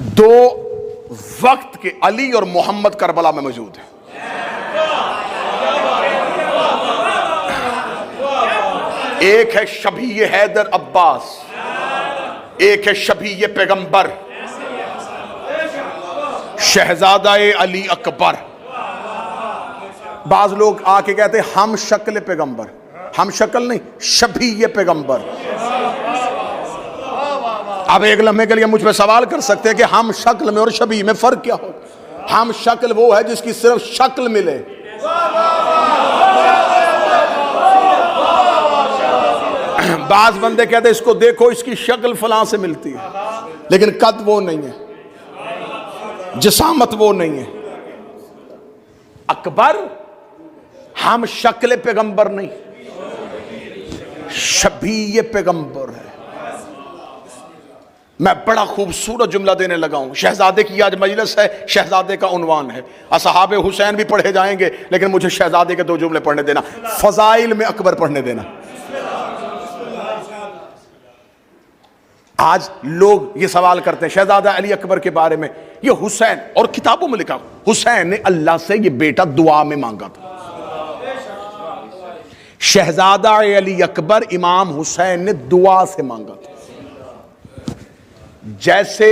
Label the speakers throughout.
Speaker 1: दो वक्त के अली और मोहम्मद करबला में मौजूद है। एक है शबी हैदर अब्बास, एक है शबी पैगंबर शहजादा अली अकबर। बाज लोग आके कहते हम शक्ल पैगंबर, हम शक्ल नहीं, शबी पैगंबर। अब एक लम्हे के लिए मुझ पे सवाल कर सकते हैं कि हम शक्ल में और शबी में फर्क क्या हो। हम शक्ल वो है जिसकी सिर्फ शक्ल मिले, बाज बंदे कहते इसको देखो इसकी शक्ल फलां से मिलती है, लेकिन कद वो नहीं है, जिसामत वो नहीं है। अकबर हम शक्ल पैगंबर नहीं, शबी पैगंबर है। मैं बड़ा खूबसूरत जुमला देने लगा हूं। शहजादे की आज मजलिस है, शहजादे का उन्वान है। असहाबे हुसैन भी पढ़े जाएंगे, लेकिन मुझे शहजादे के दो जुमले पढ़ने देना, फजाइल में अकबर पढ़ने देना। आज लोग ये सवाल करते हैं शहजादा अली अकबर के बारे में, ये हुसैन, और किताबों में लिखा हुसैन ने अल्लाह से ये बेटा दुआ में मांगा था। शहजादा अली अकबर इमाम हुसैन ने दुआ से मांगा था, जैसे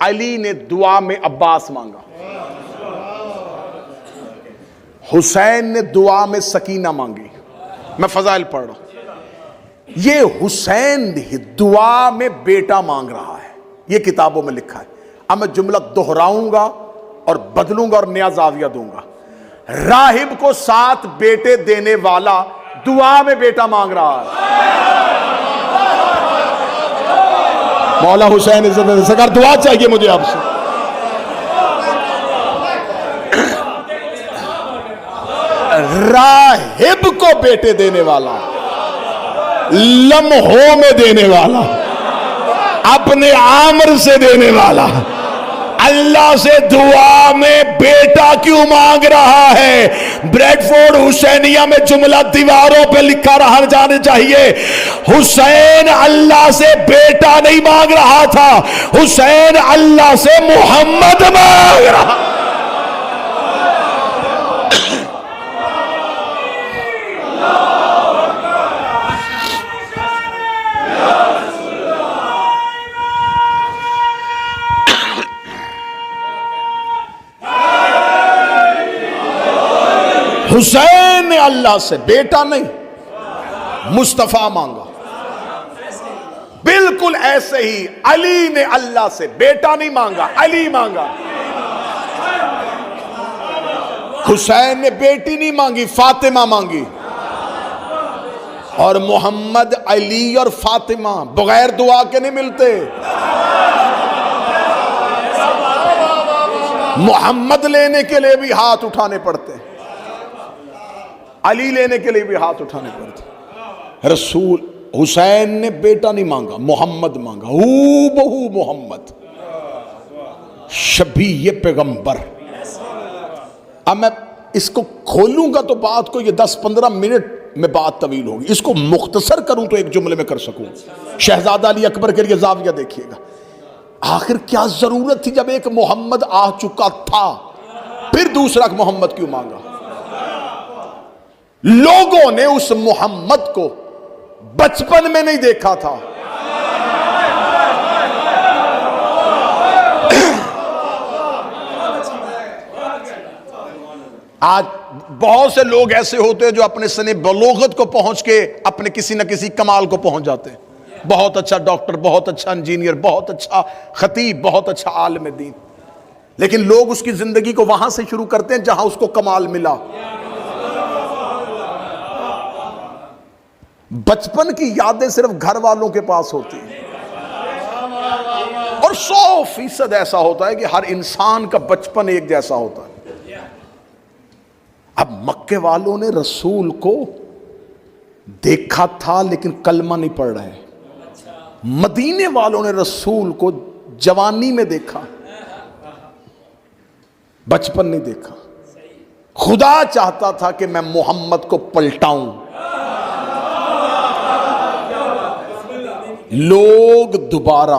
Speaker 1: अली ने दुआ में अब्बास मांगा, हुसैन ने दुआ में सकीना मांगी। मैं फजाइल पढ़ रहा हूं, ये हुसैन ही दुआ में बेटा मांग रहा है, ये किताबों में लिखा है। अब मैं जुमला दोहराऊंगा और बदलूंगा और नया जाविया दूंगा। राहिब को 7 बेटे देने वाला दुआ में बेटा मांग रहा है। मौला हुसैन इज्जत सरकार दुआ चाहिए मुझे आपसे। राहिब को बेटे देने वाला, लम्हों में देने वाला, अपने आमर से देने वाला, अल्लाह से दुआ में बेटा क्यों मांग रहा है? ब्रेडफोर्ड हुसैनिया में जुमला दीवारों पे लिखा रहा जाने चाहिए, हुसैन अल्लाह से बेटा नहीं मांग रहा था, हुसैन अल्लाह से मोहम्मद मांग रहा। हुसैन ने अल्लाह से बेटा नहीं मुस्तफा मांगा। बिल्कुल ऐसे ही अली ने अल्लाह से बेटा नहीं मांगा, अली मांगा। हुसैन ने बेटी नहीं मांगी, फातिमा मांगी। और मोहम्मद, अली और फातिमा बगैर दुआ के नहीं मिलते। मोहम्मद लेने के लिए भी हाथ उठाने पड़ते, अली लेने के लिए भी हाथ उठाने पड़ते। रसूल हुसैन ने बेटा नहीं मांगा, मोहम्मद मांगा, हू बहु मोहम्मद, शबी पैगंबर। अब मैं इसको खोलूंगा तो बात को ये 10-15 मिनट में बात तवील होगी, इसको मुख्तसर करूं तो एक जुमले में कर सकूं। शहजादा अली अकबर के लिए जाविया देखिएगा, आखिर क्या जरूरत थी जब एक मोहम्मद आ चुका था, फिर दूसरा मोहम्मद क्यों मांगा? लोगों ने उस मोहम्मद को बचपन में नहीं देखा था। आज बहुत से लोग ऐसे होते हैं जो अपने सने बलोगत को पहुंच के अपने किसी न किसी कमाल को पहुंच जाते हैं। बहुत अच्छा डॉक्टर, बहुत अच्छा इंजीनियर, बहुत अच्छा खतीब, बहुत अच्छा आलिम दीन, लेकिन लोग उसकी जिंदगी को वहां से शुरू करते हैं जहां उसको कमाल मिला। बचपन की यादें सिर्फ घर वालों के पास होती हैं, और 100% ऐसा होता है कि हर इंसान का बचपन एक जैसा होता है। अब मक्के वालों ने रसूल को देखा था लेकिन कलमा नहीं पढ़ रहे, मदीने वालों ने रसूल को जवानी में देखा, बचपन नहीं देखा। खुदा चाहता था कि मैं मोहम्मद को पलटाऊं, लोग दोबारा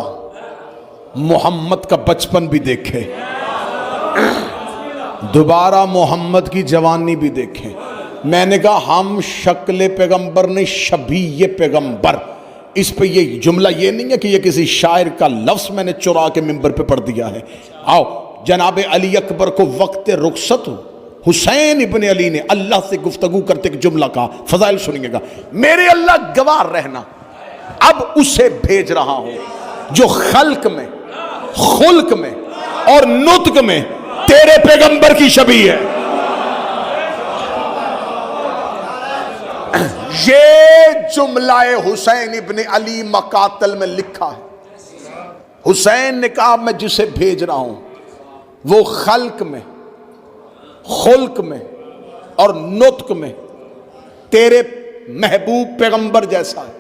Speaker 1: मोहम्मद का बचपन भी देखे, दोबारा मोहम्मद की जवानी भी देखें। मैंने कहा हम शक्ल पैगंबर नहीं, शबीह पैगंबर। इस पे ये जुमला ये नहीं है कि ये किसी शायर का लफ्ज मैंने चुरा के मिंबर पे पढ़ दिया है। आओ, जनाब अली अकबर को वक्त रुखसत हुसैन इब्ने अली ने अल्लाह से गुफ्तगू करते एक जुमला कहा, फजाइल सुनिएगा। मेरे अल्लाह गवाह रहना, अब उसे भेज रहा हूं जो खल्क में, खुल्क में और नुत्क में तेरे पैगंबर की शबी है। ये जुमलाए हुसैन इब्ने अली मकातल में लिखा है। हुसैन ने कहा मैं जिसे भेज रहा हूं वो खल्क में, खुल्क में और नुत्क में तेरे महबूब पैगंबर जैसा है।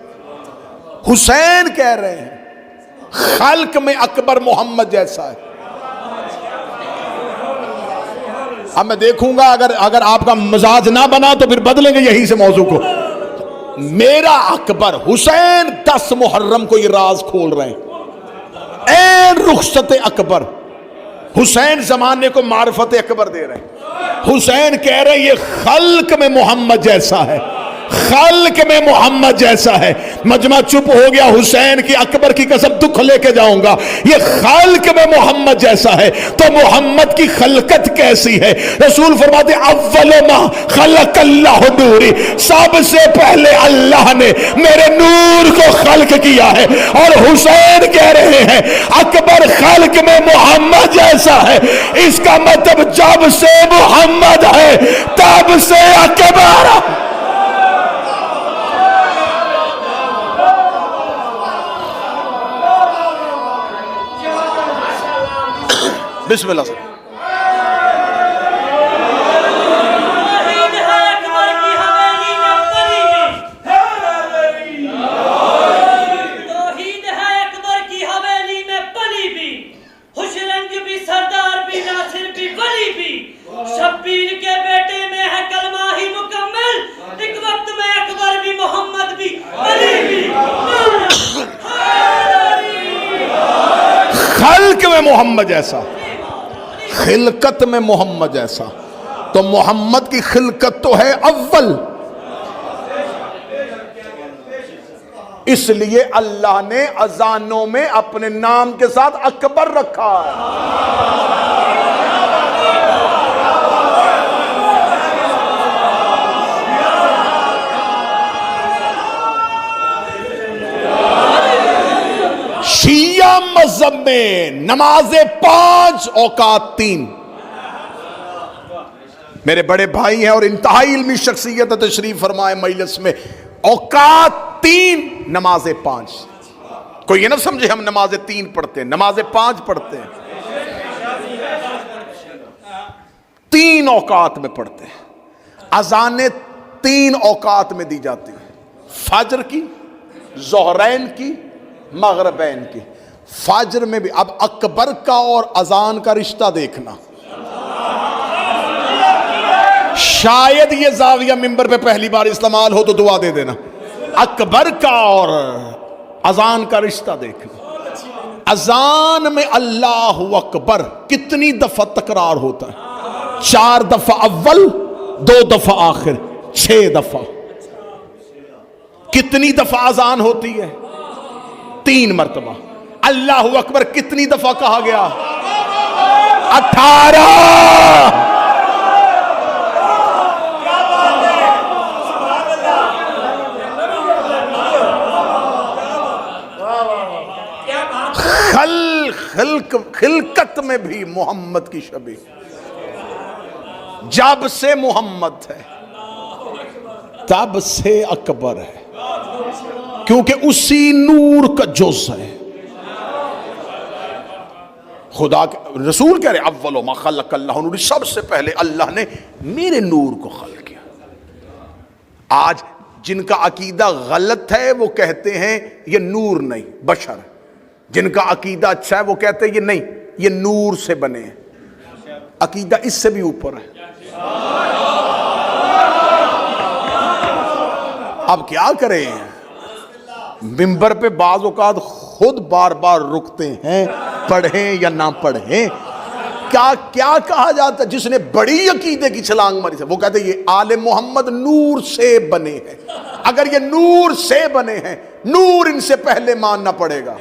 Speaker 1: हुसैन कह रहे हैं खल्क में अकबर मोहम्मद जैसा है। अब मैं देखूंगा अगर आपका मजाज ना बना तो फिर बदलेंगे यहीं से मौजू को। मेरा अकबर हुसैन 10 मुहर्रम को ये राज खोल रहे हैं। ऐन रुखसत अकबर, हुसैन जमाने को मार्फत अकबर दे रहे हैं। हुसैन कह रहे हैं ये खल्क में मोहम्मद जैसा है, खल्क में मोहम्मद जैसा है। मजमा चुप हो गया। हुसैन की अकबर की कसम दुख लेके जाऊंगा, ये खल्क में मोहम्मद जैसा है तो मोहम्मद की खलकत कैसी है। रसूल फरमाते अव्वल मा खलकल्लाहु नूरी, सबसे पहले अल्लाह ने मेरे नूर को खल्क किया है। और हुसैन कह रहे हैं अकबर खल्क में मोहम्मद जैसा है। इसका मतलब जब से मोहम्मद है तब से अकबर। बिस्मिल्लाह से
Speaker 2: शब्बीर के बेटे में है कलमा ही मुकम्मल, एक वक्त में अकबर भी मोहम्मद भी अली भी।
Speaker 1: खल्क में मोहम्मद जैसा, खिलकत में मोहम्मद जैसा। तो मोहम्मद की खिलकत तो है अव्वल, इसलिए अल्लाह ने अजानों में अपने नाम के साथ अकबर रखा है। शिया मजहब में नमाजें 5 औकात 3। मेरे बड़े भाई हैं और इंतहाई इल्मी शख्सियत तशरीफ फरमाए मजलिस में। औकात 3, नमाजें 5। कोई ये ना समझे हम नमाजें 3 पढ़ते हैं, नमाजें 5 पढ़ते हैं। 3 औकात में पढ़ते हैं। अजानें 3 औकात में दी जाती है, फजर की, ज़ोहरैन की, मगरिबैन की। फजर में भी। अब अकबर का और अजान का रिश्ता देखना, शायद ये जाविया मिंबर पे पहली बार इस्तेमाल हो तो दुआ दे देना। अकबर का और अजान का रिश्ता देखना। अजान में अल्लाहु अकबर कितनी दफा तकरार होता है? 4 दफा अव्वल, 2 दफा आखिर, 6 दफा। कितनी दफा अजान होती है? 3 मरतबा। अल्लाहु अकबर कितनी दफा कहा गया? 18। खिलकत में भी मोहम्मद की शबी। जब से मोहम्मद है तब से अकबर है, क्योंकि उसी नूर का जुज़ है। खुदा के रसूल कह रहे अव्वलो मा खलक़ल्लाहु नूरी, सबसे पहले अल्लाह ने मेरे नूर को खल्क़ किया। आज जिनका अकीदा गलत है वो कहते हैं ये नूर नहीं बशर। जिनका अकीदा अच्छा है वो कहते हैं ये नहीं, ये नूर से बने हैं। अकीदा इससे भी ऊपर है। अब क्या करें, मिंबर पे बाज़ औक़ात खुद बार बार रुकते हैं पढ़ें या ना पढ़ें, क्या क्या कहा जाता है जिसने बड़ी अकीदे की छलांग मारी है, वो कहते हैं ये आले मोहम्मद नूर से बने हैं। अगर ये नूर से बने हैं, नूर इनसे पहले मानना पड़ेगा।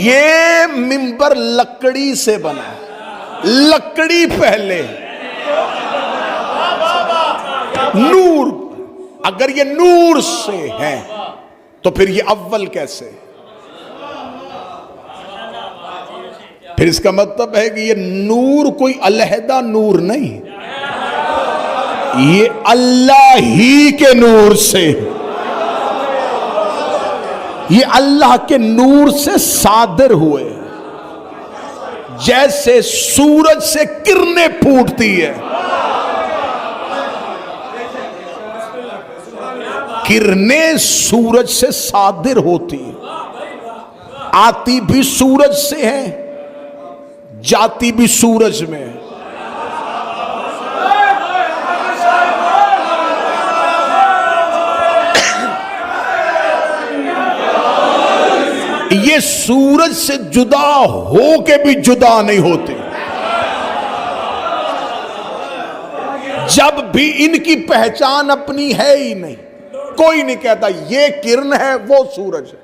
Speaker 1: ये मिंबर लकड़ी से बना है, लकड़ी पहले, नूर। अगर ये नूर से है तो फिर ये अव्वल कैसे? फिर इसका मतलब है कि ये नूर कोई अलहदा नूर नहीं, ये अल्लाह ही के नूर से, ये अल्लाह के नूर से सादिर हुए। जैसे सूरज से किरणें फूटती है, किरणें सूरज से सादिर होती है, आती भी सूरज से है, जाती भी सूरज में है। ये सूरज से जुदा हो के भी जुदा नहीं होते। जब भी इनकी पहचान अपनी है ही नहीं, कोई नहीं कहता ये किरण है वो सूरज है,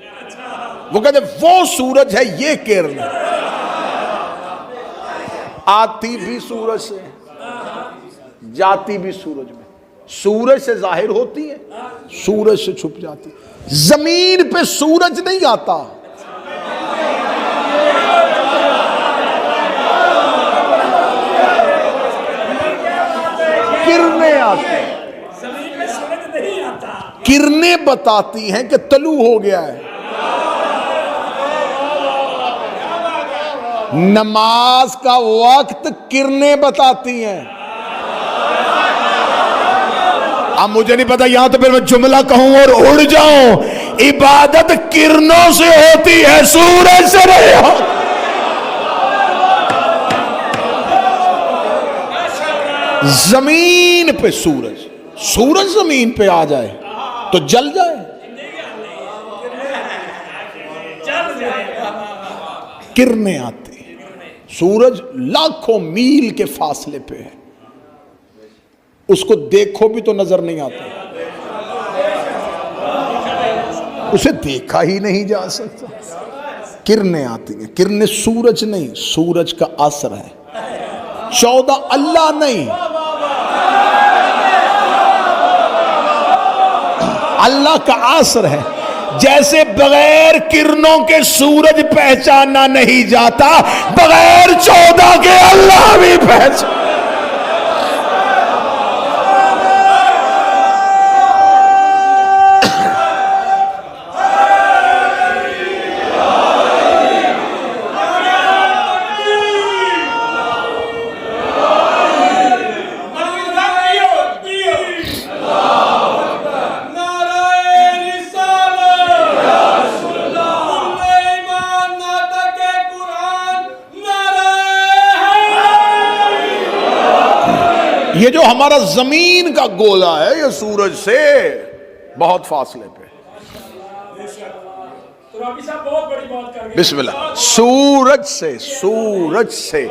Speaker 1: वो कहते वो सूरज है ये किरण है। आती भी सूरज से, जाती भी सूरज में, सूरज से जाहिर होती है, सूरज से छुप जाती है। जमीन पे सूरज नहीं आता, किरणें आती, किरणें बताती हैं कि तलू हो गया है। नमाज का वक्त किरणें बताती हैं। अब मुझे नहीं पता, यहां तो फिर मैं जुमला कहूं और उड़ जाऊं। इबादत किरणों से होती है, सूरज से नहीं होती। जमीन पे सूरज, सूरज जमीन पे आ जाए तो जल जाए, किरणें आती। सूरज लाखों मील के फासले पे है, उसको देखो भी तो नजर नहीं आता, उसे देखा ही नहीं जा सकता। किरणें आती हैं, किरणें सूरज नहीं, सूरज का असर है। 14 अल्लाह नहीं, अल्लाह का असर है। जैसे बगैर किरणों के सूरज पहचाना नहीं जाता, बगैर 14 के अल्लाह भी पहचान। ये जो हमारा जमीन का गोला है, ये सूरज से बहुत फासले पे। बिस्मिल्लाह। सूरज से, सूरज से,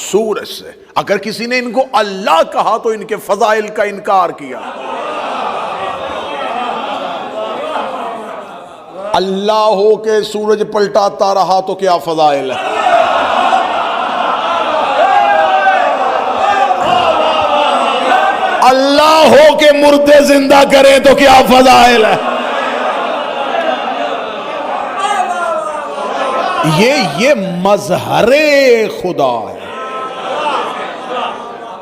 Speaker 1: सूरज से। अगर किसी ने इनको अल्लाह कहा तो इनके फजाइल का इनकार किया। अल्लाह हो के सूरज पलटाता रहा तो क्या फजाइल है। अल्लाह हो के मुर्दे जिंदा करें तो क्या फजाइल है। ये मजहरे खुदा है,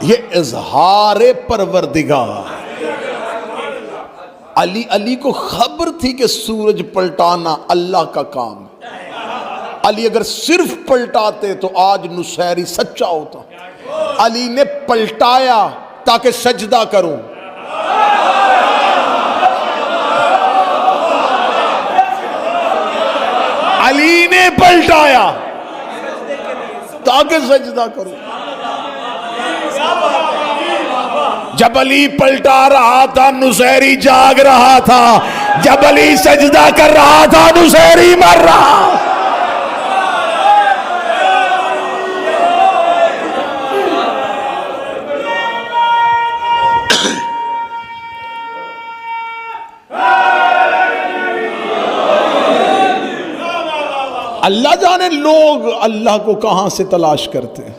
Speaker 1: ये इजहारे परवरदिगार है। अली को खबर थी कि सूरज पलटाना अल्लाह का काम है। अली अगर सिर्फ पलटाते तो आज नुसैरी सच्चा होता। अली ने पलटाया ताकि सजदा करूं। अली ने पलटाया ताकि सजदा करूं। जब अली पलटा रहा था नुसैरी जाग रहा था, जब अली सजदा कर रहा था नुसैरी मर रहा। अल्लाह जाने लोग अल्लाह को कहां से तलाश करते हैं।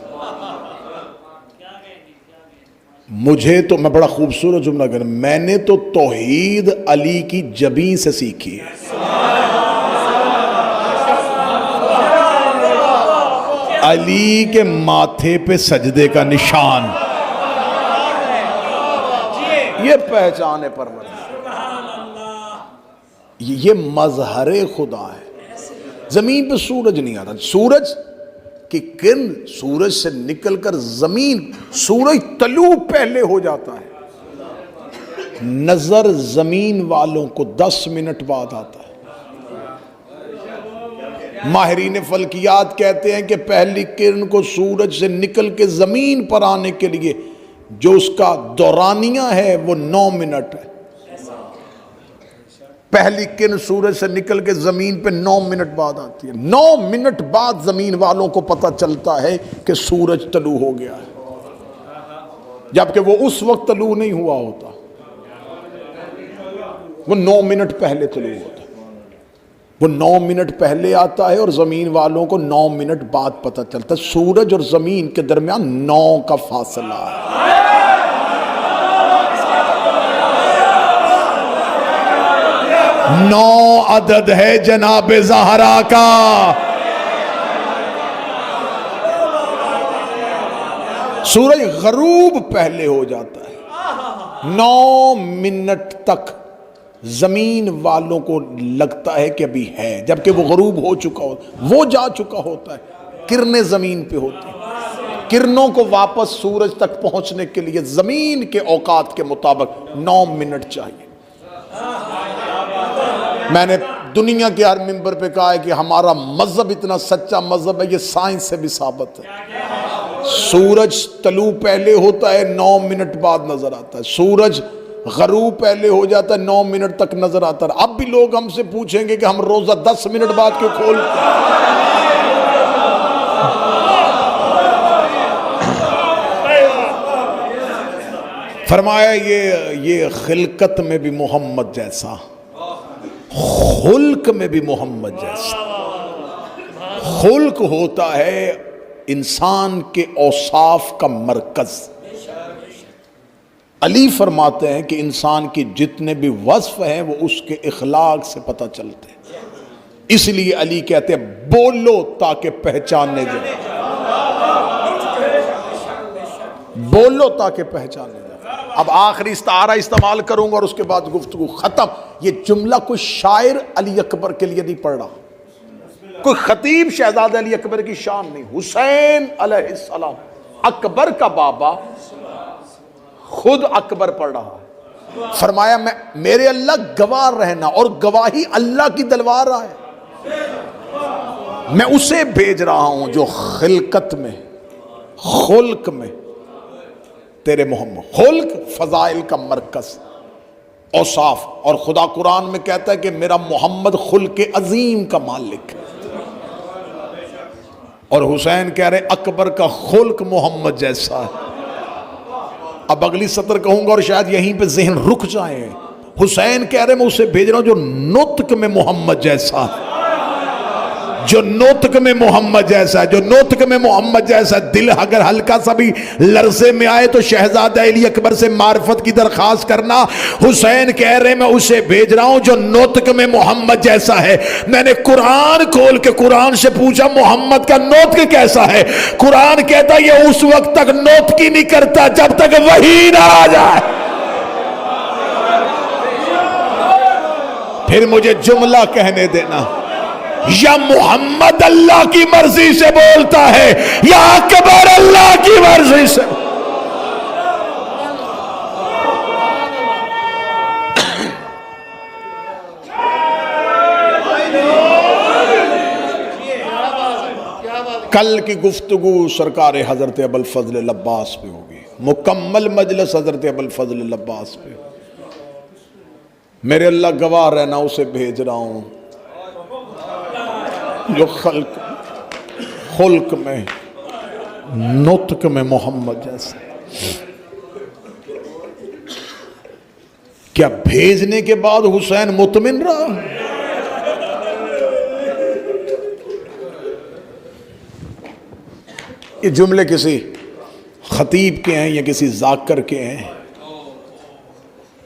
Speaker 1: मुझे तो, मैं बड़ा खूबसूरत जुमला कर, मैंने तो तौहीद अली की जबीं से सीखी है। अली के माथे पे सजदे का निशान, ये पहचाने पर ये मजहरे खुदा है। जमीन पे सूरज नहीं आता, सूरज की किरण सूरज से निकलकर जमीन, सूरज तलू पहले हो जाता है, नजर जमीन वालों को 10 मिनट बाद आता है। माहिरीन फल्कियात कहते हैं कि पहली किरण को सूरज से निकल के जमीन पर आने के लिए जो उसका दौरानिया है वो 9 मिनट है। पहली किरण सूरज से निकल के जमीन पे 9 मिनट बाद आती है। 9 मिनट बाद जमीन वालों को पता चलता है कि सूरज तलू हो गया है, जबकि वो उस वक्त तलू नहीं हुआ होता, वो 9 मिनट पहले तलू होता है। वो 9 मिनट पहले आता है और जमीन वालों को 9 मिनट बाद पता चलता है। सूरज और जमीन के दरमियान 9 का फासला है। 9 अदद है जनाबे ज़हरा का। सूरज गरूब पहले हो जाता है। 9 मिनट तक जमीन वालों को लगता है कि अभी है, जबकि वो गरूब हो चुका हो, वो जा चुका होता है। किरणें जमीन पे होती हैं। किरणों को वापस सूरज तक पहुंचने के लिए जमीन के औकात के मुताबिक 9 मिनट चाहिए। मैंने दुनिया के हर मिंबर पे कहा है कि हमारा मजहब इतना सच्चा मजहब है, ये साइंस से भी साबित है। सूरज तलू पहले होता है, 9 मिनट बाद नजर आता है। सूरज गरूब पहले हो जाता है, 9 मिनट तक नजर आता है। अब भी लोग हमसे पूछेंगे कि हम रोजा 10 मिनट बाद क्यों खोलते हैं। फरमाया ये खिलकत में भी मोहम्मद जैसा, खुल्क में भी मोहम्मद जैसा। खुल्क होता है इंसान के औसाफ का मरकज। अली फरमाते हैं कि इंसान के जितने भी वस्फ हैं वो उसके इखलाक से पता चलते हैं। इसलिए अली कहते हैं बोलो ताकि पहचानने जाए, बोलो ताकि पहचानने जाए। अब आखिरी इस्तारा इस्तेमाल करूंगा और उसके बाद गुफ्तगू खत्म। ये जुमला कोई शायर अली अकबर के लिए नहीं पढ़ रहा, कोई खतीब शहजादे अली अकबर की शान नहीं। हुसैन अलैहिस्सलाम, अकबर का बाबा, खुद अकबर पढ़ रहा है। फरमाया मैं, मेरे अल्लाह गवाह रहना, और गवाही अल्लाह की दिलवा रहा है। मैं उसे भेज रहा हूं जो खिलकत में, खुल्क में तेरे मोहम्मद, खुल्क फजाइल का मरकज, औसाफ। और खुदा कुरान में कहता है कि मेरा मोहम्मद खुल्क अजीम का मालिक है। और हुसैन कह रहे अकबर का खुल्क मोहम्मद जैसा है। अब अगली सत्र कहूंगा और शायद यहीं पे जहन रुक जाए। हुसैन कह रहे मैं उसे भेज रहा हूं जो नुत्क में मोहम्मद जैसा है, जो नोतक में मोहम्मद जैसा है, जो नोतक में मोहम्मद जैसा। दिल अगर हल्का सा भी लरसे में आए तो शहजादा अली अकबर से मार्फत की दरखास्त करना। हुसैन कह रहे मैं उसे भेज रहा हूं जो नोतक में मोहम्मद जैसा है। मैंने कुरान खोल के कुरान से पूछा मोहम्मद का नोतक कैसा है। कुरान कहता ये उस वक्त तक नोतकी नहीं करता जब तक वही ना आ जाए। फिर मुझे जुमला कहने देना, या मोहम्मद अल्लाह की मर्जी से बोलता है या अकबर अल्लाह की मर्जी से। कल की गुफ्तगू सरकार हजरत अबुल फजल अब्बास पे होगी, मुकम्मल मजलिस हजरत अबुल फजल अब्बास पे। मेरे अल्लाह गवाह रहना, उसे भेज रहा हूं जो खुल्क में नुत्क में मोहम्मद जैसे। क्या भेजने के बाद हुसैन मुतमिन रहा? ये जुमले किसी खतीब के हैं या किसी जाकर के हैं।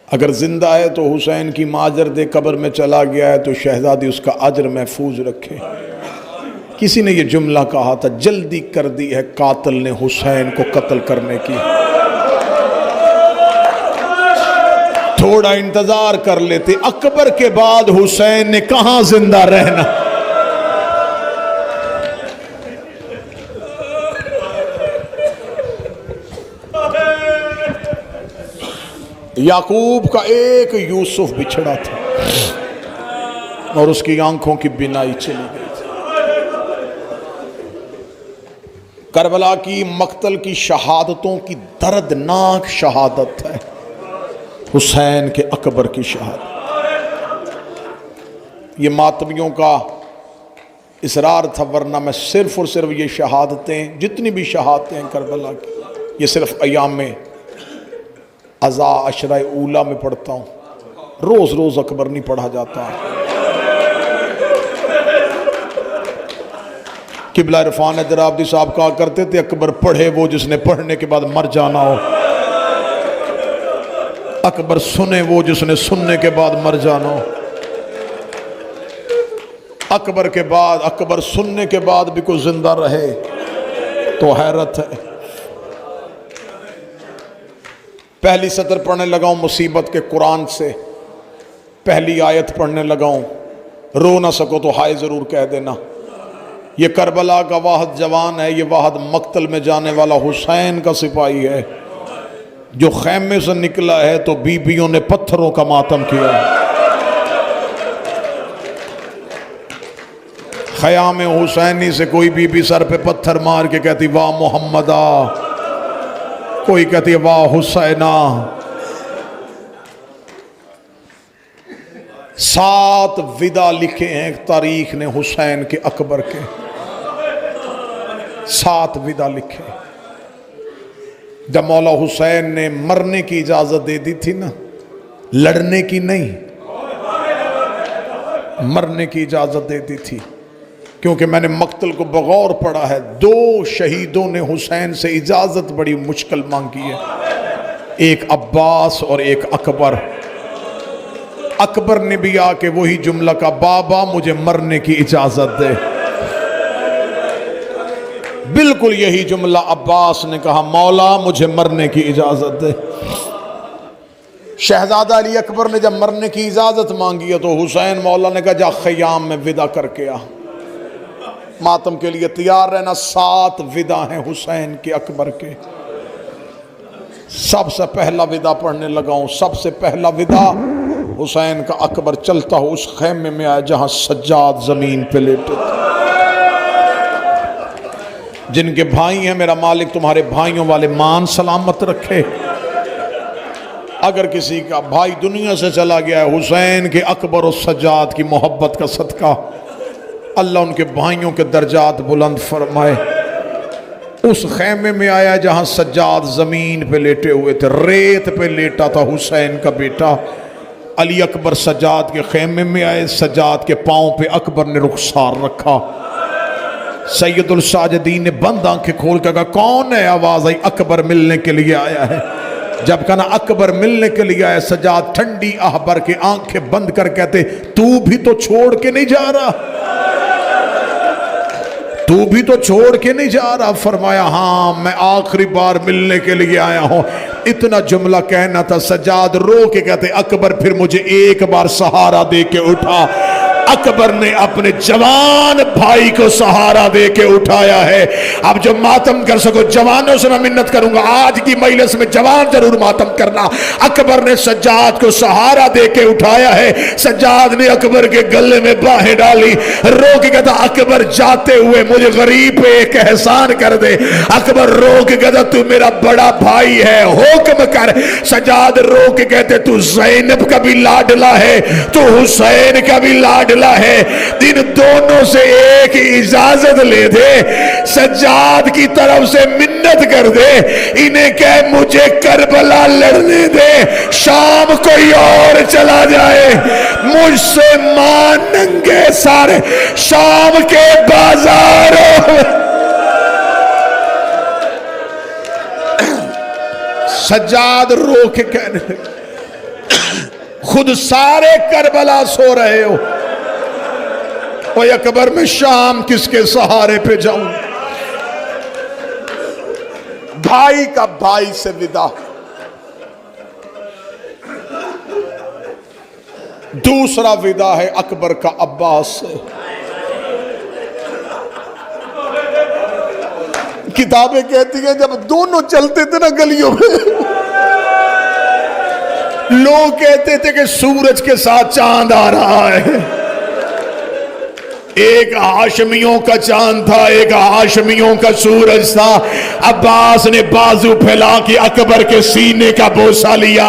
Speaker 1: अगर जिंदा है तो हुसैन की माजर दे, कब्र में चला गया है तो शहजादी उसका अजर महफूज रखे। किसी ने ये जुमला कहा था, जल्दी कर दी है कातिल ने हुसैन को कत्ल करने की, थोड़ा इंतजार कर लेते। अकबर के बाद हुसैन ने कहां जिंदा रहना। याकूब का एक यूसुफ बिछड़ा था और उसकी आंखों की बिनाई चली गई थी। करबला की मक्तल की शहादतों की दर्दनाक शहादत है हुसैन के अकबर की शहादत। ये मातमियों का इसरार था, वरना मैं सिर्फ और सिर्फ ये शहादतें, जितनी भी शहादतें हैं करबला की, ये सिर्फ अयाम में अज़ा अशरा ऊला में पढ़ता हूँ। रोज़ रोज़ अकबर नहीं पढ़ा जाता। किबला इरफान दराबदी साहब कहा करते थे, अकबर पढ़े वो जिसने पढ़ने के बाद मर जाना हो, अकबर सुने वो जिसने सुनने के बाद मर जाना हो। अकबर के बाद, अकबर सुनने के बाद भी कोई जिंदा रहे तो हैरत है। पहली सतर पढ़ने लगाऊं मुसीबत के कुरान से, पहली आयत पढ़ने लगाऊं, रो ना सको तो हाय जरूर कह देना। ये करबला का वाहद जवान है, ये वाहद मक्तल में जाने वाला हुसैन का सिपाही है, जो खैमे से निकला है तो बीबियों ने पत्थरों का मातम किया। ख़याम हुसैनी से कोई बीबी सर पे पत्थर मार के कहती वाह मोहम्मदा, कोई कहती है वाह हुसैना। 7 विदा लिखे हैं तारीख ने हुसैन के अकबर के, 7 विदा लिखे। जब मौला हुसैन ने मरने की इजाजत दे दी थी ना, लड़ने की नहीं, मरने की इजाजत दे दी थी, क्योंकि मैंने मक्तल को बगौर पढ़ा है। 2 शहीदों ने हुसैन से इजाजत बड़ी मुश्किल मांगी है, एक अब्बास और एक अकबर। अकबर ने भी आके वही जुमला का, बाबा मुझे मरने की इजाजत दे। बिल्कुल यही जुमला अब्बास ने कहा, मौला मुझे मरने की इजाजत दे। शहजादा अली अकबर ने जब मरने की इजाजत मांगी है तो हुसैन मौला ने कहा जा ख़याम में विदा करके आ, मातम के लिए तैयार रहना। 7 विदा हैं हुसैन के अकबर के। सबसे पहला विदा पढ़ने लगा हूं। सबसे पहला विदा हुसैन का, अकबर चलता हो उस खैमे में आया जहां सज्जाद जमीन पे लेटे थे। जिनके भाई हैं, मेरा मालिक तुम्हारे भाइयों वाले मान सलामत रखे। अगर किसी का भाई दुनिया से चला गया है, हुसैन के अकबर और सज्जाद की मोहब्बत का सदका अल्लाह उनके भाइयों के दर्जात बुलंद फरमाए। उस खैमे में आया जहां सज्जाद जमीन पे लेटे हुए थे, रेत पे लेटा था हुसैन का बेटा। अली अकबर सज्जाद के खैमे में आए, सज्जाद के पांव पे अकबर ने रुखसार रखा। सैयदुल साजिदीन ने बंद आंखें खोल कर कहा कौन है? आवाज आई अकबर मिलने के लिए आया है। जब कहना अकबर मिलने के लिए आया, सज्जाद ठंडी आह भर के आंखें बंद कर कहते तू भी तो छोड़ के नहीं जा रहा, तू भी तो छोड़ के नहीं जा रहा। फरमाया हाँ मैं आखिरी बार मिलने के लिए आया हूं। इतना जुमला कहना था, सज्जाद रो के कहते अकबर फिर मुझे एक बार सहारा दे के उठा। अकबर ने अपने जवान भाई को सहारा दे के उठाया है। अब जो मातम कर सको जवानों से मैं मिन्नत करूंगा, आज की मजलिस में जवान जरूर मातम करना। अकबर ने सज्जाद को सहारा दे के उठाया है। सज्जाद ने अकबर के गले में बाहें डाली, रो के कहता अकबर जाते हुए मुझे गरीब पे एक एहसान कर दे। अकबर रो के कहता तू मेरा बड़ा भाई है, हुक्म कर। सज्जाद रो के कहते तू ज़ैनब का भी लाडला है, तू हुसैन का भी लाडला है, इन दोनों से एक इजाजत ले दे, सज्जाद की तरफ से मिन्नत कर दे, इन्हें कह मुझे करबला लड़ने दे, शाम कोई और चला जाए, मुझसे मां नंगे सारे शाम के बाजारों में। सज्जाद रो के कहने लगे खुद सारे करबला सो रहे हो, ओए अकबर मैं शाम किसके सहारे पे जाऊं। भाई का भाई से विदा, दूसरा विदा है अकबर का अब्बास से। किताबें कहती हैं जब दोनों चलते थे ना गलियों में, लोग कहते थे कि सूरज के साथ चांद आ रहा है। एक हाशमियों का चांद था, एक हाशमियों का सूरज था। अब्बास ने बाजू फैला के अकबर के सीने का बोसा लिया।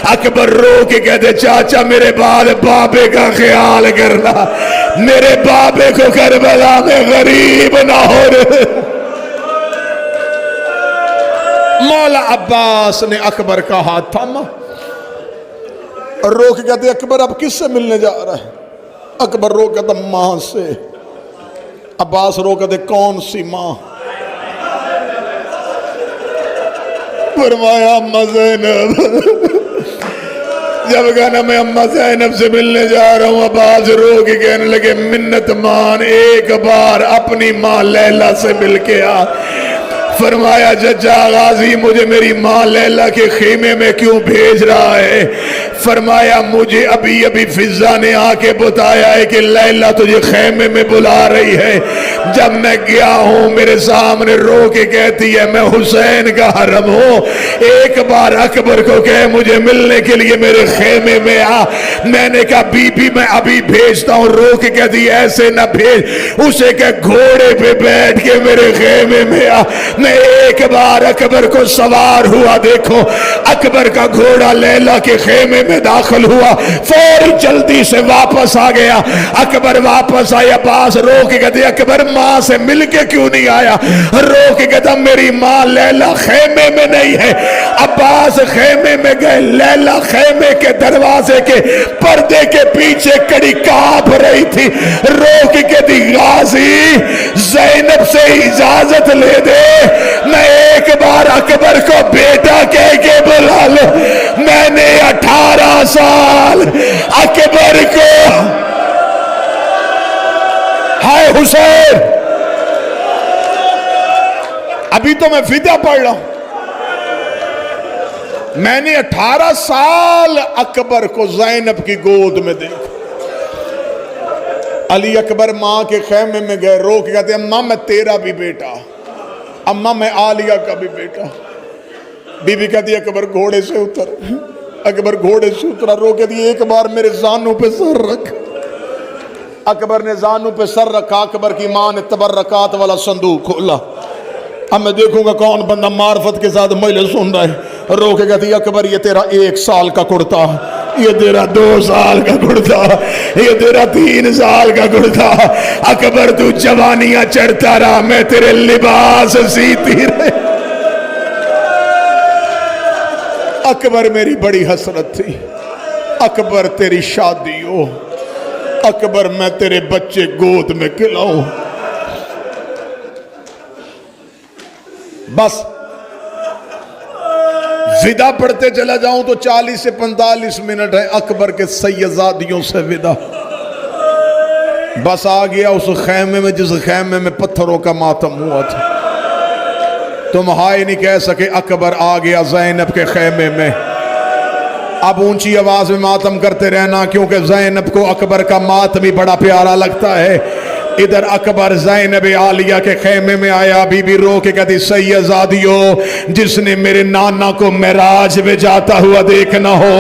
Speaker 1: अकबर रो के कहते चाचा मेरे बाद बाबे का ख्याल करना, मेरे बाबे को करबला में गरीब ना हो रहे। मौला अब्बास ने अकबर का हाथ थामा और रो के कहते अकबर अब किससे मिलने जा रहा है। अकबर रो कहता मां से। अब्बास रो कहते कौन सी मां। फरमाया अम्मा ज़ैनब। जब कहना मैं अम्मा ज़ैनब से मिलने जा रहा हूं, अब्बास रो के कहने लगे मिन्नत मान एक बार अपनी मां लैला से मिल के आ। फरमाया जज्जा गाजी मुझे मेरी मां लैला के खेमे में क्यों भेज रहा है। फरमाया मुझे अभी अभी फिजा ने आके बताया है कि लैला तुझे खेमे में बुला रही है। जब मैं गया हूं मेरे सामने रो के कहती है मैं हुसैन का हरम हूं, एक बार अकबर को कहे मुझे मिलने के लिए मेरे खेमे में आ। मैंने कहा बीबी मैं अभी भेजता हूं। रो के कहती ऐसे ना भेज, उसे कह घोड़े पे बैठ के मेरे खेमे में आ। मैं एक बार अकबर को सवार हुआ देखो, अकबर का घोड़ा लैला के खेमे में दाखिल हुआ, फौरी जल्दी से वापस आ गया। अकबर वापस आया, अब्बास रो के कहते अकबर मां से मिलके क्यों नहीं आया। रो के कहता मेरी मां लैला खेमे में नहीं है। अब्बास खेमे में गए, लैला खेमे के दरवाजे के पर्दे के पीछे कड़ी कांप रही थी। रो के कहती गाजी ज़ैनब से इजाजत ले दे, मैं एक बार अकबर को बेटा कह के बुला लो। मैंने 18 साल अकबर को, हाय हुसैन अभी तो मैं फिदा पढ़ रहा हूं, मैंने 18 साल अकबर को ज़ैनब की गोद में देखा। अली अकबर मां के खेमे में गए, रो के कहते अम्मा मैं तेरा भी बेटा, अम्मा मैं आलिया का भी बेटा। बीबी कहती अकबर घोड़े से उतर। अकबर घोड़े से उतरा, रो कहती एक बार मेरे जानू पे सर रख। अकबर ने जानू पे सर रखा। अकबर की मां ने तबर्रकात वाला संदूक खोला। अब मैं देखूंगा कौन बंदा मार्फत के साथ महिला सुन रहा है। रो के कहती अकबर ये तेरा 1 साल का कुर्ता, ये तेरा 2 साल का कुर्ता, ये तेरा 3 साल का कुर्ता। अकबर तू जवानियां चढ़ता रहा, मैं तेरे लिबास सीती रहे। अकबर मेरी बड़ी हसरत थी। अकबर तेरी शादी हो, अकबर मैं तेरे बच्चे गोद में खिलाऊं। बस विदा पढ़ते चला जाऊं तो 40 से 45 मिनट है अकबर के सैयदादियों से विदा। बस आ गया उस खैमे में जिस खैमे में पत्थरों का मातम हुआ था। तुम हाय नहीं कह सके, अकबर आ गया ज़ैनब के खैमे में। अब ऊंची आवाज में मातम करते रहना, क्योंकि ज़ैनब को अकबर का मातम भी बड़ा प्यारा लगता है। इधर अकबर ज़ैनब आलिया के खेमे में आया, बीबी रो के कहती सैयदादियो, जिसने मेरे नाना को मेराज में जाता हुआ देखना हो,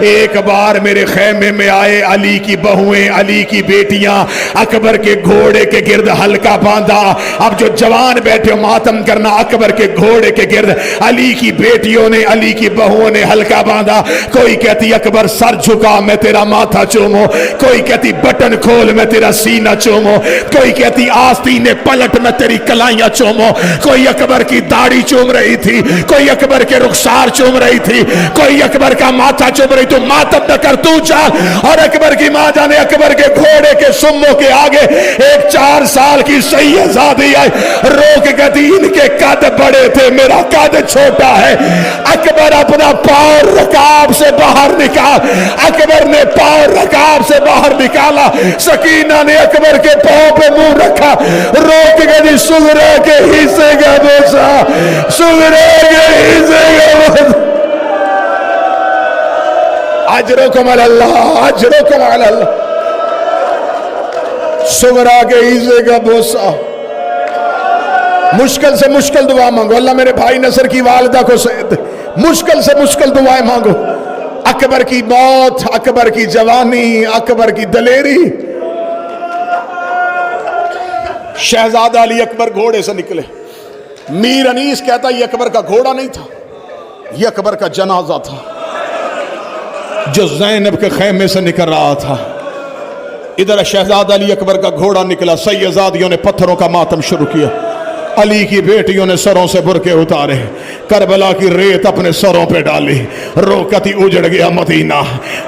Speaker 1: एक बार मेरे खेमे में आए। अली की बहुएं, अली की बेटियां अकबर के घोड़े के गिर्द हल्का बांधा। अब जो जवान बैठे हो मातम करना, अकबर के घोड़े के गिर्द अली की बेटियों ने, अली की बहुओं ने हल्का बांधा। कोई कहती अकबर सर झुका मैं तेरा माथा चूमो, कोई कहती बटन खोल मैं तेरा सीना चूमो, कोई कहती आस्तीने पलट में तेरी कलाइयां चूमो। कोई अकबर की दाढ़ी चूम रही थी, कोई अकबर के रुखसार चूम रही थी, कोई अकबर का माथा चूम रही। तू मातम न कर, तू चाल। और अकबर की मां जाने अकबर के घोड़े के सुम्मों के आगे एक 4 साल की सैयदादी आई, रो के कहती इनके कद बड़े थे, मेरा कद छोटा है। अकबर अपना पांव रकाब से बाहर निकाल, अकबर ने पांव रकाब से बाहर निकाला। सकीना ने अकबर के पांव पे मुंह रखा, रो के कहती सुगरे के हिस्से का बोसा, सुगरे के हिस्से का बोसा। अजरुकुम अल्लाह, अजरुकुम अल्लाह। सुगरा के हिस्से का बोसा। मुश्किल से मुश्किल दुआ मांगो, अल्लाह मेरे भाई नसर की वालिदा को सहित मुश्किल से मुश्किल दुआएं मांगो। अकबर की मौत, अकबर की जवानी, अकबर की दलेरी। शहजादा अली अकबर घोड़े से निकले। मीर अनीस कहता ये अकबर का घोड़ा नहीं था, ये अकबर का जनाजा था जो ज़ैनब के खेमे से निकल रहा था। इधर शहजादा अली अकबर का घोड़ा निकला। सैयदादियों ने पत्थरों का मातम शुरू किया। अली की बेटियों ने सरों से बुरके उतारे, करबला की रेत अपने सरों पे डाली। रोकती उजड़ गया मदीना,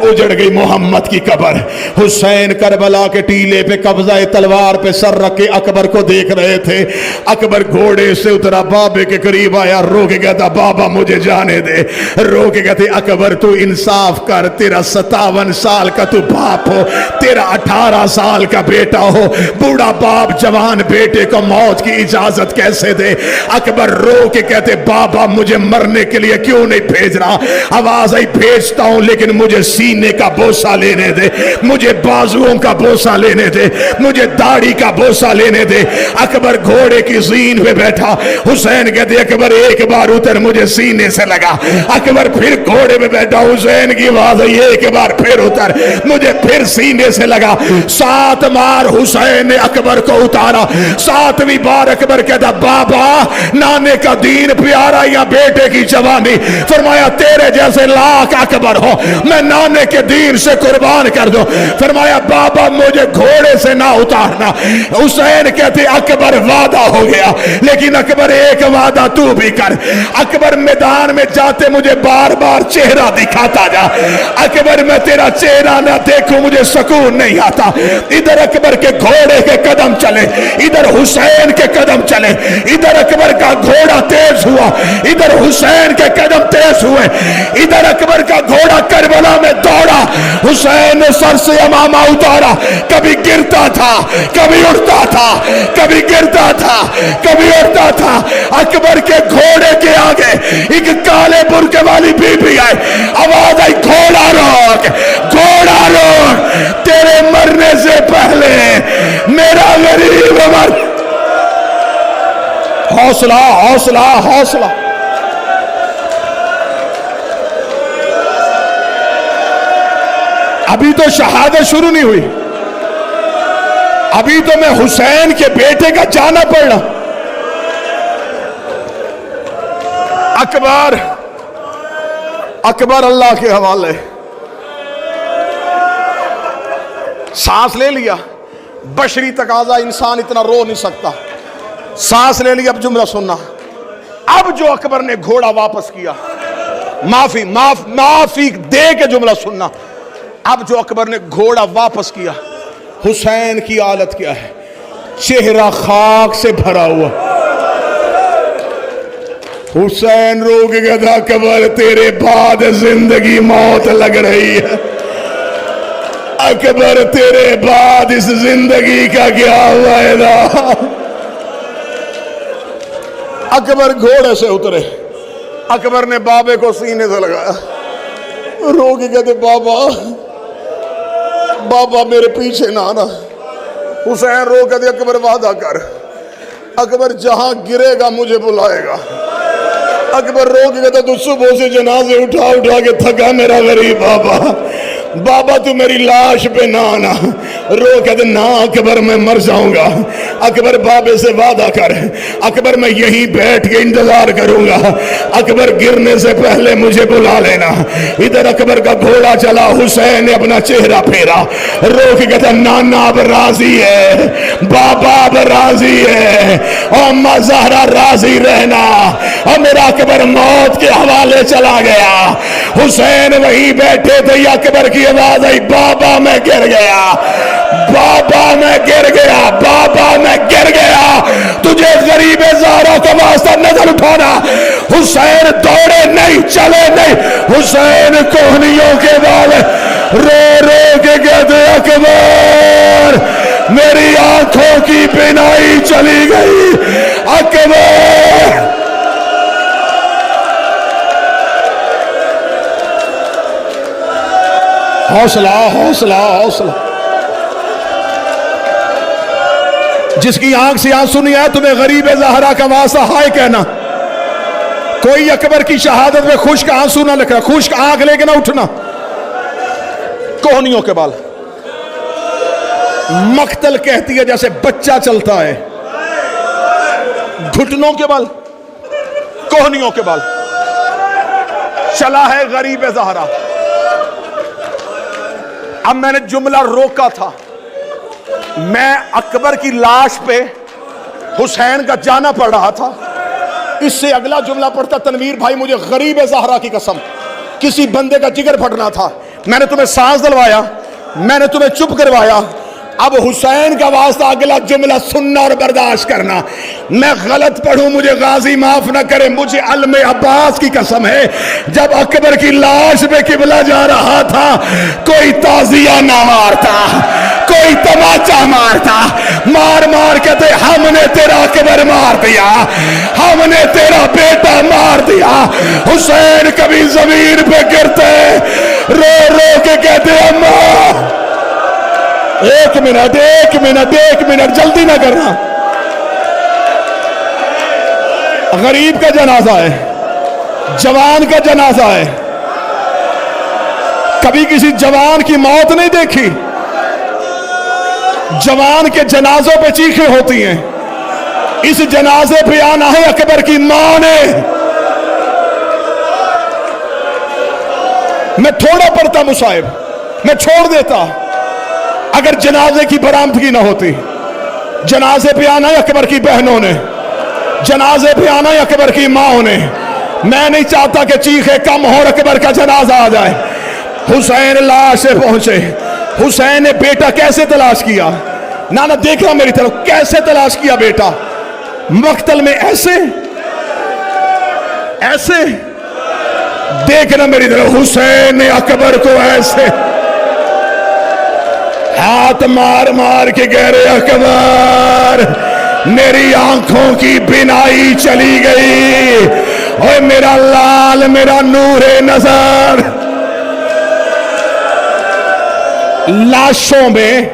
Speaker 1: उजड़ गई मोहम्मद की कब्र। हुसैन करबला के टीले पे कब्जा तलवार पे सर रख के अकबर को देख रहे थे। अकबर घोड़े से उतरा, बाबे के करीब आया, रो के कहता बाबा मुझे जाने दे। रो के कहते अकबर तू इंसाफ कर, तेरा 57 साल का तू बाप हो, तेरा 18 साल का बेटा हो, बूढ़ा बाप जवान बेटे को मौत की इजाजत कैसे दे। अकबर रो के कहते बाबा मुझे मरने के लिए क्यों नहीं भेज रहा। आवाज आई भेजता हूं लेकिन मुझे सीने का बोसा लेने दे, मुझे बाजुओं का बोसा लेने दे, मुझे दाढ़ी का बोसा लेने दे। अकबर घोड़े की जीन पे बैठा। हुसैन कहते अकबर एक बार उतर, मुझे सीने से लगा। अकबर फिर घोड़े पे बैठा। हुसैन की आवाज आई एक बार फिर उतर, मुझे फिर सीने से लगा। 7 बार हुसैन ने अकबर को उतारा। 7वीं बार अकबर कहता बाबा नाने का दीन प्यारा या बेटे की जवानी। फरमाया तेरे जैसे लाख अकबर हो, मैं नाने के दीन से कुर्बान कर दो। फरमाया बाबा मुझे घोड़े से ना उतारना। हुसैन कहते अकबर वादा हो गया, लेकिन अकबर एक वादा तू भी कर। अकबर मैदान में जाते मुझे बार बार चेहरा दिखाता जा। अकबर मैं तेरा चेहरा ना देखूं मुझे सुकून नहीं आता। इधर अकबर के घोड़े के कदम चले, इधर हुसैन के कदम चले। इधर अकबर का घोड़ा तेज हुआ, इधर हुसैन के कदम तेज हुए। इधर अकबर का घोड़ा करबला में दौड़ा, हुसैन ने सर से अमामा उतारा। कभी गिरता था, कभी उड़ता था, कभी गिरता था, कभी उड़ता था। अकबर के घोड़े के आगे एक काले बुर्के वाली बीबी आई। आवाज आई घोड़ा रोक, घोड़ा रोक, तेरे मरने से पहले मेरा गरीब मर। हौसला हौसला हौसला। अभी तो शहादत शुरू नहीं हुई, अभी तो मैं हुसैन के बेटे का जाना पड़ना। अकबर अकबर अल्लाह के हवाले। सांस ले लिया, बशरी तकाजा, इंसान इतना रो नहीं सकता। सांस ले लिया, अब जुमला सुनना। अब जो अकबर ने घोड़ा वापस किया, माफी दे के जुमला सुनना। अब जो अकबर ने घोड़ा वापस किया, हुसैन की हालत क्या है? चेहरा खाक से भरा हुआ। हुसैन रो के कहता अकबर तेरे बाद जिंदगी मौत लग रही है। अकबर तेरे बाद इस जिंदगी का क्या फायदा। अकबर घोड़े से उतरे। अकबर ने बाबे को सीने से लगाया, रो के कहते बाबा बाबा मेरे पीछे ना आना। हुसैन रो कहते अकबर वादा कर, अकबर जहां गिरेगा मुझे बुलाएगा। अकबर रो के कहता तू सुबह से जनाजे उठा उठा के थका मेरा गरीब बाबा, बाबा तू मेरी लाश पे ना आना। रो कहते ना अकबर मैं मर जाऊंगा। अकबर बाबे से वादा कर, अकबर मैं यहीं बैठ के इंतजार करूंगा, अकबर गिरने से पहले मुझे बुला लेना। इधर अकबर का घोड़ा चला, हुसैन ने अपना चेहरा फेरा, रो के कहता नाना अब राजी है, बाबा अब राजी है, और अम्मा ज़हरा राजी रहना। और मेरा अकबर मौत के हवाले चला गया। हुसैन वहीं बैठे थे, अकबर की आवाज आई बाबा मैं गिर गया, बाबा मैं गिर गया, बाबा मैं गिर गया, तुझे गरीब ज़हरा का वास्ता नजर उठाना। हुसैन दौड़े नहीं, चले नहीं, हुसैन कोहनियों के बाल रो रो के कहते अकबर मेरी आंखों की बिनाई चली गई, अकबर। हौसला हौसला हौसला। जिसकी आंख से आंसू नहीं आया तुम्हें गरीब ज़हरा का वास्ता हाय कहना। कोई अकबर की शहादत में खुश्क आंसू ना लिखना, खुश्क आंख लेके ना उठना। कोहनियों के बाल मक्तल कहती है जैसे बच्चा चलता है, घुटनों के बाल, कोहनियों के बाल। चला है गरीब ज़हरा। अब मैंने जुमला रोका था, मैं अकबर की लाश पे हुसैन का जाना पड़ रहा था। इससे अगला जुमला पढ़ता तनवीर भाई मुझे गरीब ज़हरा की कसम किसी बंदे का जिगर फटना था। मैंने तुम्हें सांस दिलवाया, मैंने तुम्हें चुप करवाया। अब हुसैन का वास्ता अगला जुमला सुनना और बर्दाश्त करना। मैं गलत पढ़ूं मुझे गाजी माफ ना करे, मुझे अलमे अब्बास की कसम है जब अकबर की लाश पे किबला जा रहा था कोई ताजिया ना मारता, कोई तमाचा मारता, मार मार के ते हमने तेरा अकबर मार दिया, हमने तेरा बेटा मार दिया। हुसैन कभी जमीन पे गिरते रो रो के कहते अम्मा एक मिनट एक मिनट एक मिनट जल्दी ना करना। गरीब का जनाजा है, जवान का जनाजा है। कभी किसी जवान की मौत नहीं देखी? जवान के जनाजों पे चीखें होती हैं। इस जनाजे पे आना है अकबर की मां ने। मैं थोड़ा पढ़ता मुसाहिब, मैं छोड़ देता अगर जनाजे की बरामदगी ना होती। जनाजे पे आना है अकबर की बहनों ने, जनाजे पे आना है अकबर की माओ ने। मैं नहीं चाहता कि चीखें कम हो, अकबर का जनाजा आ जाए। हुसैन लाश से पहुंचे। हुसैन ने बेटा कैसे तलाश किया? नाना देख रहा मेरी तरफ, कैसे तलाश किया बेटा? मक्तल में ऐसे ऐसे देखना मेरी तरफ। हुसैन ने अकबर को ऐसे हाथ मार मार के कह रहे अकबर मेरी आंखों की बिनाई चली गई, और मेरा लाल मेरा नूरे नजर। लाशों में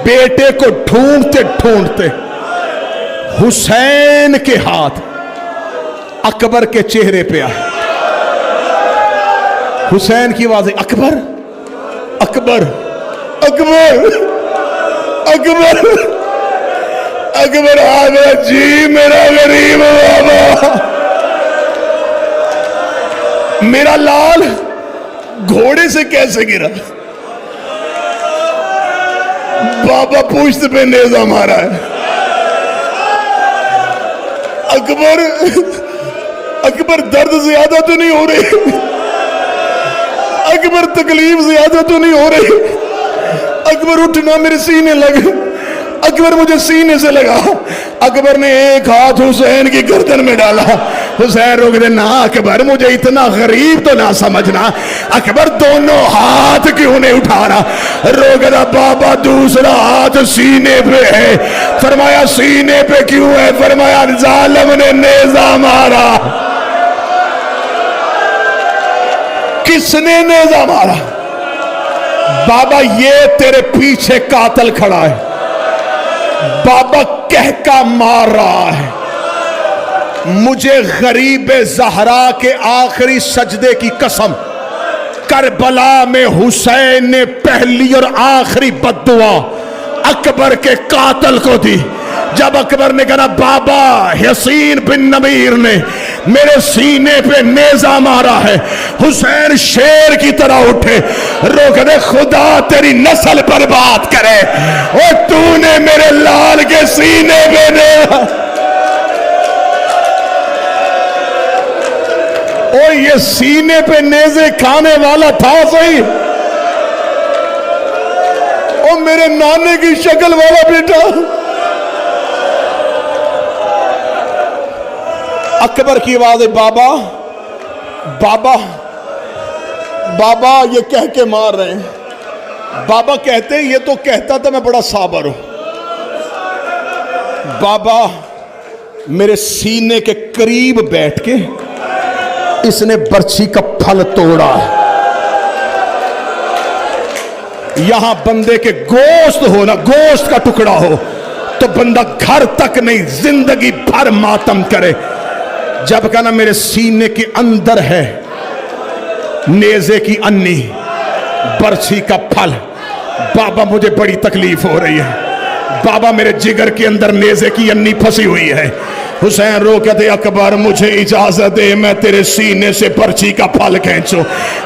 Speaker 1: बेटे को ढूंढते ढूंढते हुसैन के हाथ अकबर के चेहरे पे आए। हुसैन की आवाज, अकबर अकबर अकबर अकबर अकबर आ गया जी मेरा गरीब बाबा। मेरा लाल घोड़े से कैसे गिरा? बाबा पूछते पे नेजा मारा है। अकबर अकबर दर्द ज्यादा तो नहीं हो रही? अकबर तकलीफ ज्यादा तो नहीं हो रही? अकबर उठना मेरे सीने लगे, अकबर मुझे सीने से लगा। अकबर ने एक हाथ हुसैन की गर्दन में डाला। हुसैन रोक दे, ना अकबर मुझे इतना गरीब तो ना समझना। अकबर दोनों हाथ क्यों नहीं उठा रहा? रोक दे, बाबा दूसरा हाथ सीने पे है। फरमाया सीने पे क्यों है? फरमाया जालिम ने नेजा मारा। किसने नेजा मारा? बाबा ये तेरे पीछे कातल खड़ा है, बाबा कहका मार रहा है, मुझे गरीब ज़हरा के आखिरी सजदे की कसम, करबला में हुसैन ने पहली और आखिरी बद्दुआ अकबर के कातल को दी। जब अकबर ने कहा बाबा हसीन बिन नमीर ने मेरे सीने पे नेजा मारा है, हुसैन शेर की तरह उठे, रोक दे, खुदा तेरी नस्ल बर्बाद करे, और तूने मेरे लाल के सीने पे नेजा। ओ ये सीने पे नेज़े खाने वाला था सही, ओ मेरे नाने की शक्ल वाला बेटा। अकबर की आवाज है, बाबा बाबा बाबा, ये कह के मार रहे हैं। बाबा कहते ये तो कहता था मैं बड़ा साबर हूं। बाबा मेरे सीने के करीब बैठ के इसने बर्छी का फल तोड़ा है। यहां बंदे के गोश्त हो ना, गोश्त का टुकड़ा हो तो बंदा घर तक नहीं जिंदगी भर मातम करे। जब कहना मेरे सीने के अंदर है नेज़े की अन्नी, बर्छी का फल, बाबा मुझे बड़ी तकलीफ हो रही है, बाबा मेरे जिगर के अंदर नेज़े की अन्नी फंसी हुई है। हुसैन रो कहते अकबर मुझे इजाजत दे मैं तेरे सीने से पर्ची का फल खींचूं।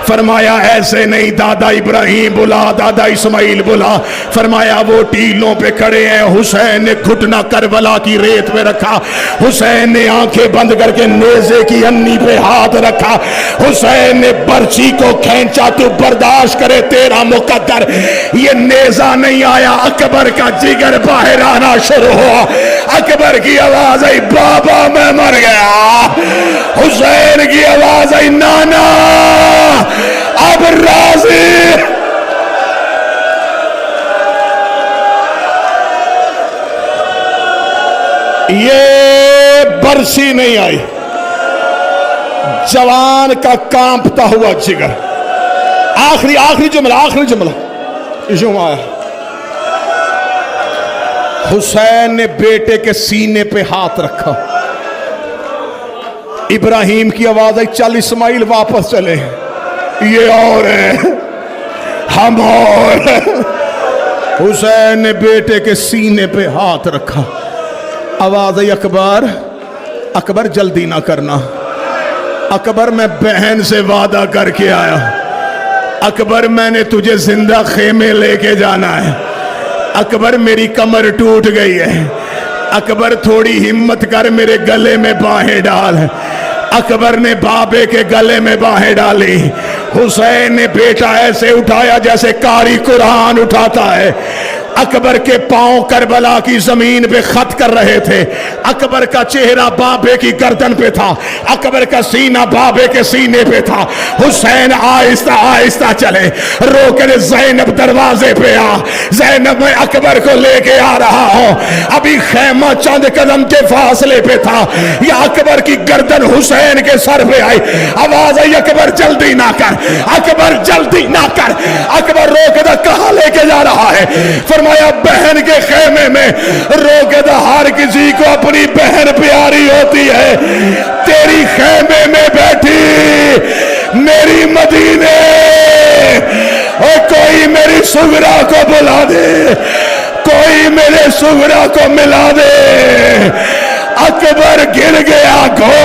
Speaker 1: फरमाया ऐसे नहीं, दादा इब्राहिम बुला, दादा इस्माइल बुला। फरमाया वो टीलों पे खड़े हैं। हुसैन ने घुटना करबला की रेत पे रखा, हुसैन ने आंखें बंद करके नेज़े की अन्नी पे हाथ रखा, हुसैन ने पर्ची को खींचा, तू बर्दाश्त करे तेरा मुकद्दर। ये नेज़ा नहीं आया, अकबर का जिगर बाहर आना शुरू हुआ। अकबर की आवाज आई बाबा मैं मर गया। हुसैन की आवाज आई नाना अब राजी। ये बरसी नहीं आई, जवान का कांपता हुआ जिगर। आखिरी जुमला यूं आया, हुसैन ने बेटे के सीने पे हाथ रखा। इब्राहिम की आवाज आई चल इस्माइल वापस चले, ये और है हम और। हुसैन ने बेटे के सीने पे हाथ रखा। आवाज आई अकबर, अकबर जल्दी ना करना, अकबर मैं बहन से वादा करके आया, अकबर मैंने तुझे जिंदा खेमे लेके जाना है। अकबर मेरी कमर टूट गई है, अकबर थोड़ी हिम्मत कर मेरे गले में बाहें डाल। अकबर ने बाबे के गले में बाहें डाली। हुसैन ने बेटा ऐसे उठाया जैसे कारी कुरान उठाता है। अकबर के पांव करबला की जमीन पे खत कर रहे थे। अकबर का चेहरा बाबे की गर्दन पे था, अकबर का सीना बाबे के सीने पे था। हुसैन आहिस्ता आहिस्ता चले, रोकर ज़ैनब दरवाजे पे आ। ज़ैनब मैं अकबर को लेके आ रहा हूं। अभी खैमा चंद कदम के फासले पे था, या अकबर की गर्दन हुसैन के सर पे आई। आवाज आई अकबर जल्दी ना कर, अकबर जल्दी ना कर। अकबर रोकदा कहां लेके जा रहा है? फरमाया बहन के खेमे में। रोकदा हर किसी को अपनी बहन प्यारी होती है। तेरी खेमे में बैठी मेरी मदीने, और कोई मेरी सुगरा को बुला दे, कोई मेरे सुगरा को मिला दे। अकबर गिर गया, घोड़ा